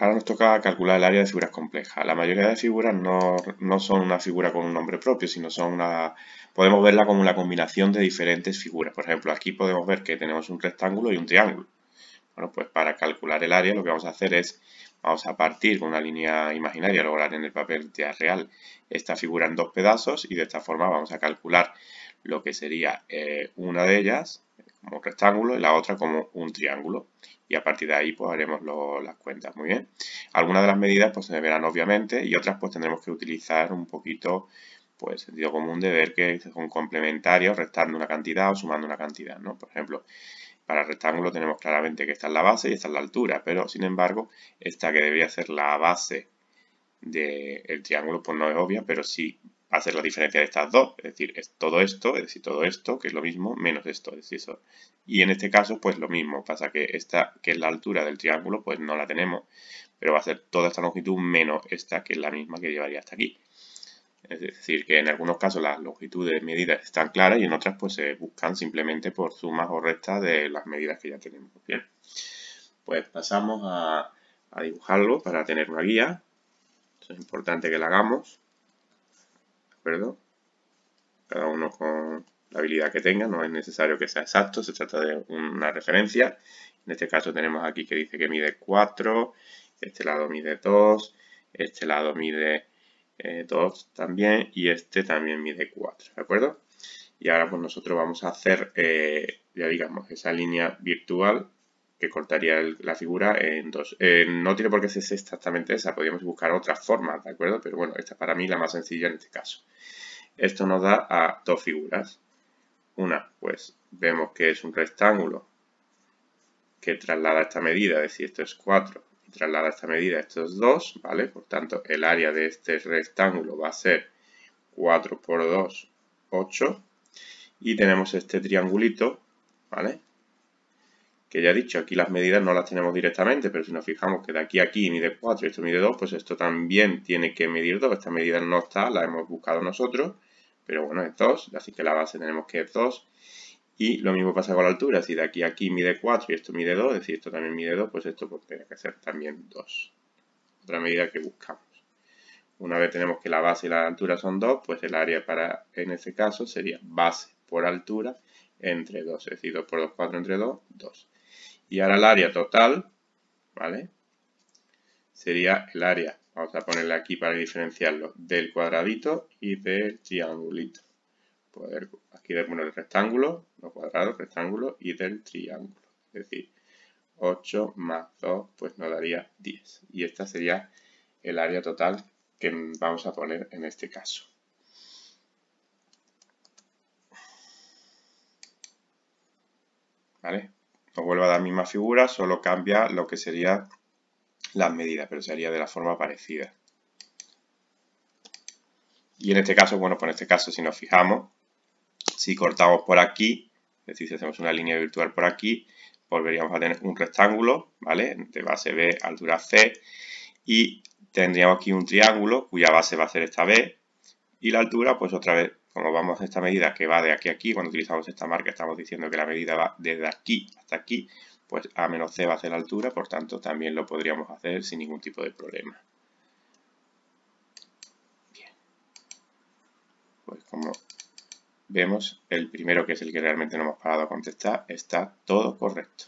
Ahora nos toca calcular el área de figuras complejas. La mayoría de figuras no son una figura con un nombre propio, sino son podemos verla como una combinación de diferentes figuras. Por ejemplo, aquí podemos ver que tenemos un rectángulo y un triángulo. Bueno, pues para calcular el área lo que vamos a hacer es, vamos a partir con una línea imaginaria, lograr en el papel ya real esta figura en dos pedazos y de esta forma vamos a calcular lo que sería una de ellas como un rectángulo y la otra como un triángulo. Y a partir de ahí pues haremos las cuentas. Muy bien. Algunas de las medidas pues se verán obviamente y otras pues tendremos que utilizar un poquito pues sentido común de ver que son complementarios restando una cantidad o sumando una cantidad, ¿no? Por ejemplo, para el rectángulo tenemos claramente que esta es la base y esta es la altura, pero sin embargo, esta que debería ser la base del triángulo pues no es obvia, pero sí va a ser la diferencia de estas dos, es decir, es todo esto, que es lo mismo, menos esto, es decir, eso. Y en este caso, pues lo mismo, pasa que esta, que es la altura del triángulo, pues no la tenemos, pero va a ser toda esta longitud menos esta, que es la misma que llevaría hasta aquí. Es decir, que en algunos casos las longitudes medidas están claras y en otras pues se buscan simplemente por sumas o restas de las medidas que ya tenemos. Bien, pues pasamos a dibujarlo para tener una guía. Eso es importante que la hagamos, ¿de acuerdo? Cada uno con la habilidad que tenga, no es necesario que sea exacto, se trata de una referencia. En este caso tenemos aquí que dice que mide 4, este lado mide 2, este lado mide 2 también y este también mide 4, ¿de acuerdo? Y ahora pues nosotros vamos a hacer, ya digamos, esa línea virtual que cortaría la figura en dos. No tiene por qué ser exactamente esa, podríamos buscar otras formas, ¿de acuerdo? Pero bueno, esta es para mí la más sencilla en este caso. Esto nos da a dos figuras. Una, pues vemos que es un rectángulo que traslada esta medida, es decir, esto es 4 y traslada esta medida, esto es 2, ¿vale? Por tanto, el área de este rectángulo va a ser 4 por 2, 8. Y tenemos este triangulito, ¿vale? Que ya he dicho, aquí las medidas no las tenemos directamente, pero si nos fijamos que de aquí a aquí mide 4 y esto mide 2, pues esto también tiene que medir 2. Esta medida no está, la hemos buscado nosotros, pero bueno, es 2, así que la base tenemos que es 2. Y lo mismo pasa con la altura, si de aquí a aquí mide 4 y esto mide 2, es decir, esto también mide 2, pues esto pues, tiene que ser también 2. Otra medida que buscamos. Una vez tenemos que la base y la altura son 2, pues el área para, en este caso, sería base por altura entre 2, es decir, 2 por 2, 4 entre 2, 2. Y ahora el área total, ¿vale? Sería el área, vamos a ponerle aquí para diferenciarlo, del cuadradito y del triangulito. Aquí bueno, el rectángulo, los cuadrados, rectángulo y del triángulo. Es decir, 8 más 2, pues nos daría 10. Y esta sería el área total que vamos a poner en este caso. ¿Vale? Nos vuelve a dar la misma figura, solo cambia lo que sería las medidas, pero sería de la forma parecida. Y en este caso, bueno, pues en este caso si nos fijamos, si cortamos por aquí, es decir, si hacemos una línea virtual por aquí, volveríamos a tener un rectángulo, ¿vale? De base B, altura C, y tendríamos aquí un triángulo cuya base va a ser esta B, y la altura, pues otra vez, como vamos a esta medida que va de aquí a aquí, cuando utilizamos esta marca estamos diciendo que la medida va desde aquí hasta aquí, pues A menos C va a ser la altura, por tanto también lo podríamos hacer sin ningún tipo de problema. Bien. Pues como vemos, el primero, que es el que realmente no hemos parado a contestar, está todo correcto.